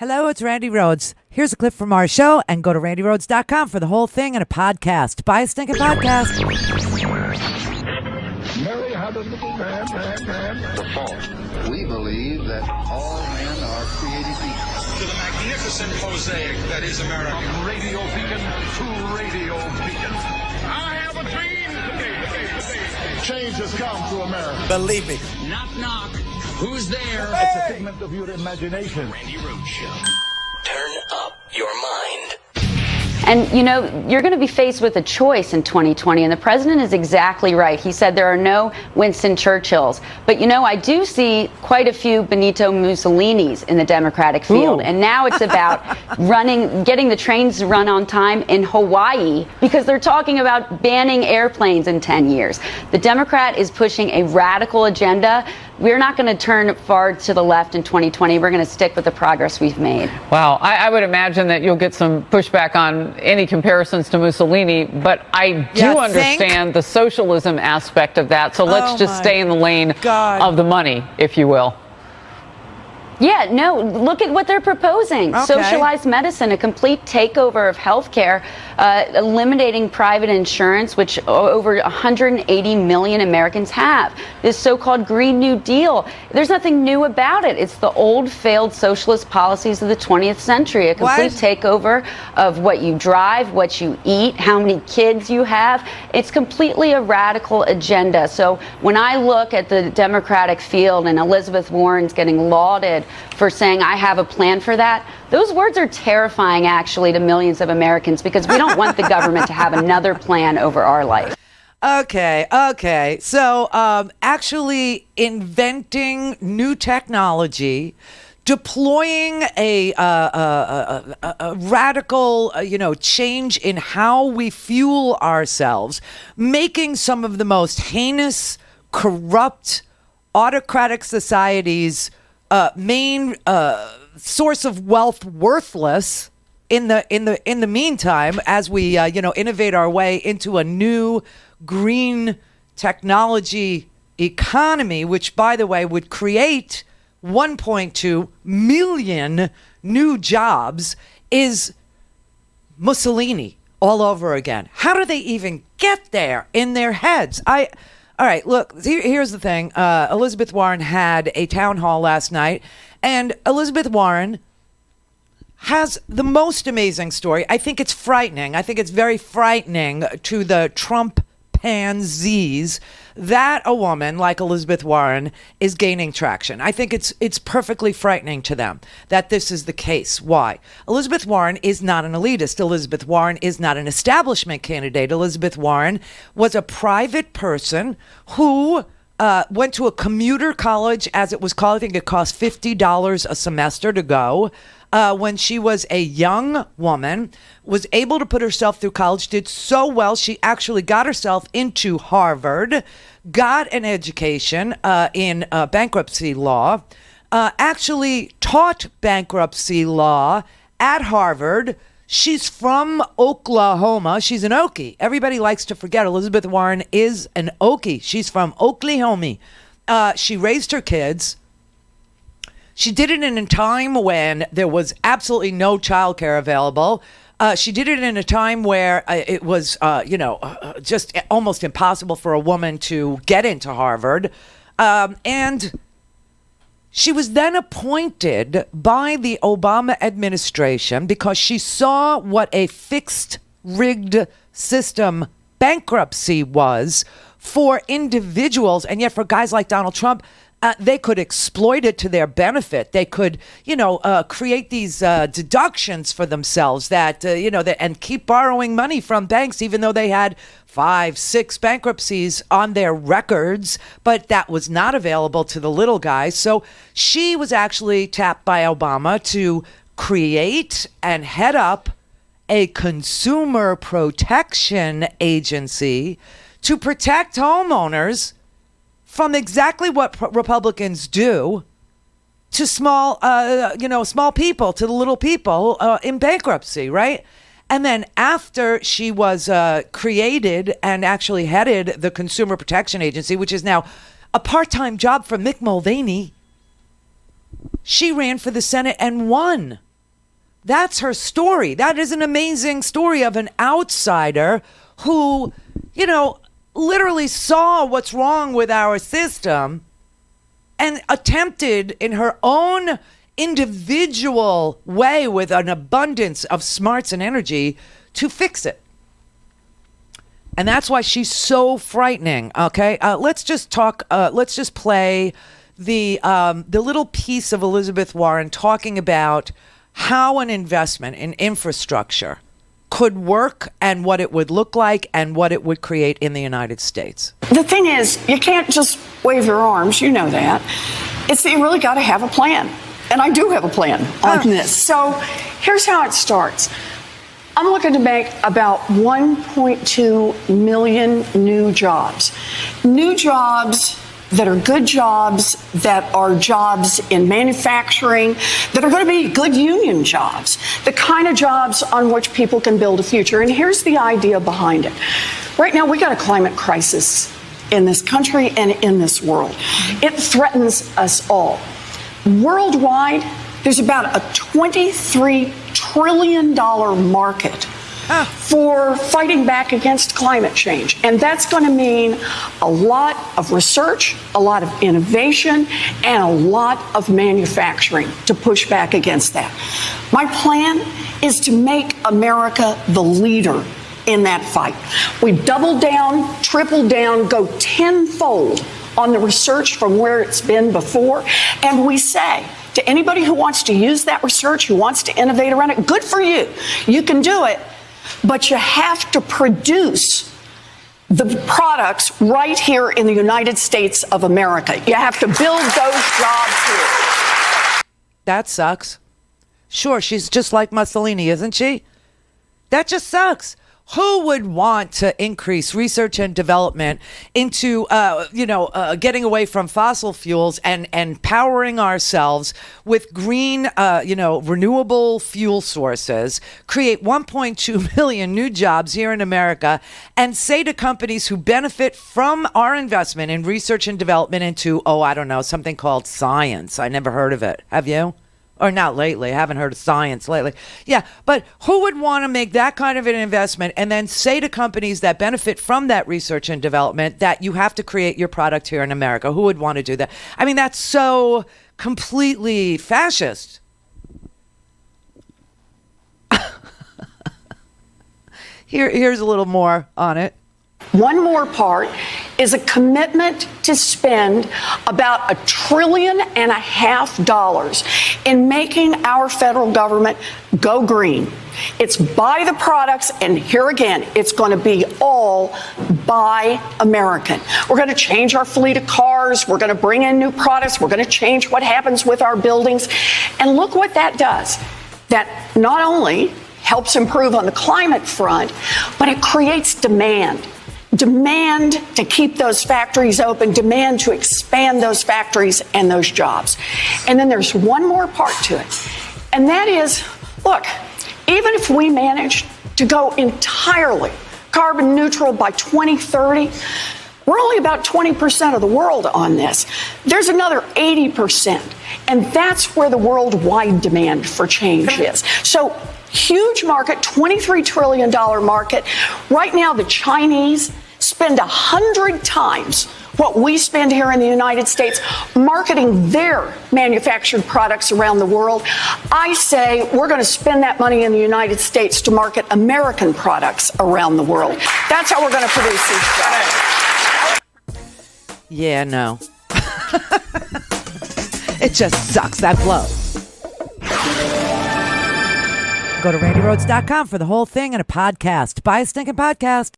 Hello, it's Randi Rhodes. Here's a clip from our show, and go to randyrhodes.com for the whole thing and a podcast. Buy a stinking podcast. Mary had a little man. The fall. We believe that all men are created equal. To the magnificent mosaic that is America. From radio beacon to radio beacon. I have a dream today. Change has come to America. Believe me. Knock, knock. Who's there? It's a figment of your imagination. Randi Rhodes Show. Turn up your mind. And, you know, you're going to be faced with a choice in 2020, and the president is exactly right. He said there are no Winston Churchills. But, you know, I do see quite a few Benito Mussolinis in the Democratic field. Ooh. And now it's about getting the trains to run on time in Hawaii, because they're talking about banning airplanes in 10 years. The Democrat is pushing a radical agenda. We're not going to turn far to the left in 2020. We're going to stick with the progress we've made. Wow. I would imagine that you'll get some pushback on any comparisons to Mussolini, but I do understand the socialism aspect of that. So let's just stay in the lane of the money, if you will. Yeah, no, look at what they're proposing. Okay. Socialized medicine, a complete takeover of healthcare, eliminating private insurance, which over 180 million Americans have. This so-called Green New Deal, there's nothing new about it. It's the old failed socialist policies of the 20th century, a complete takeover of what you drive, what you eat, how many kids you have. It's completely a radical agenda. So when I look at the Democratic field and Elizabeth Warren's getting lauded for saying, I have a plan for that, those words are terrifying, actually, to millions of Americans, because we don't want the government to have another plan over our life. Okay. So actually inventing new technology, deploying a radical, change in how we fuel ourselves, making some of the most heinous, corrupt, autocratic societies main source of wealth worthless in the meantime, as we innovate our way into a new green technology economy, which, by the way, would create 1.2 million new jobs, is Mussolini all over again. How do they even get there in their heads? All right, look, here's the thing. Elizabeth Warren had a town hall last night, and Elizabeth Warren has the most amazing story. I think it's frightening. I think it's very frightening to the Trump pansies that a woman like Elizabeth Warren is gaining traction. I think it's perfectly frightening to them that this is the case. Why? Elizabeth Warren is not an elitist. Elizabeth Warren is not an establishment candidate. Elizabeth Warren was a private person who went to a commuter college, as it was called. I think it cost $50 a semester to go. When she was a young woman, was able to put herself through college, did so well, she actually got herself into Harvard, got an education in bankruptcy law, actually taught bankruptcy law at Harvard. She's from Oklahoma. She's an Okie. Everybody likes to forget Elizabeth Warren is an Okie. She's from Oklahoma. She raised her kids. She did it in a time when there was absolutely no childcare available. She did it in a time where it was, just almost impossible for a woman to get into Harvard. And she was then appointed by the Obama administration because she saw what a fixed, rigged system bankruptcy was for individuals. And yet for guys like Donald Trump, they could exploit it to their benefit. They could, create these deductions for themselves and keep borrowing money from banks, even though they had 5, 6 bankruptcies on their records. But that was not available to the little guys. So she was actually tapped by Obama to create and head up a consumer protection agency to protect homeowners from exactly what Republicans do to small people, to the little people in bankruptcy, right? And then after she was created and actually headed the Consumer Protection Agency, which is now a part-time job for Mick Mulvaney, she ran for the Senate and won That's her story. That is an amazing story of an outsider who, literally saw what's wrong with our system and attempted in her own individual way with an abundance of smarts and energy to fix it. And that's why she's so frightening. Okay, let's just talk. Let's just play the little piece of Elizabeth Warren talking about how an investment in infrastructure could work and what it would look like and what it would create in the United States. The thing is, you can't just wave your arms. You know that. It's that you really got to have a plan. And I do have a plan on this. So here's how it starts. I'm looking to make about 1.2 million new jobs. New jobs that are good jobs, that are jobs in manufacturing, that are going to be good union jobs, the kind of jobs on which people can build a future. And here's the idea behind it. Right now, we got a climate crisis in this country and in this world. It threatens us all. Worldwide, there's about a $23 trillion market for fighting back against climate change. And that's going to mean a lot of research, a lot of innovation, and a lot of manufacturing to push back against that. My plan is to make America the leader in that fight. We double down, triple down, go tenfold on the research from where it's been before. And we say to anybody who wants to use that research, who wants to innovate around it, good for you. You can do it. But you have to produce the products right here in the United States of America. You have to build those jobs here. That sucks. Sure, she's just like Mussolini, isn't she? That just sucks. Who would want to increase research and development into, getting away from fossil fuels and powering ourselves with green, renewable fuel sources, create 1.2 million new jobs here in America, and say to companies who benefit from our investment in research and development into, something called science. I never heard of it. Have you? Or not lately. I haven't heard of science lately. Yeah, but who would want to make that kind of an investment and then say to companies that benefit from that research and development that you have to create your product here in America? Who would want to do that? I mean, that's so completely fascist. Here's a little more on it. One more part is a commitment to spend about $1.5 trillion in making our federal government go green. It's buy the products, and here again, it's going to be all buy American. We're going to change our fleet of cars. We're going to bring in new products. We're going to change what happens with our buildings. And look what that does. That not only helps improve on the climate front, but it creates demand. Demand to keep those factories open, demand to expand those factories and those jobs. And then there's one more part to it. And that is, look, even if we manage to go entirely carbon neutral by 2030, we're only about 20% of the world on this. There's another 80%. And that's where the worldwide demand for change is. So huge market, $23 trillion market. Right now, the Chinese spend 100 times what we spend here in the United States marketing their manufactured products around the world. I say we're going to spend that money in the United States to market American products around the world. That's how we're going to produce these jobs. Yeah, no. It just sucks. That blows. Go to RandiRhodes.com for the whole thing and a podcast. Buy a stinking podcast.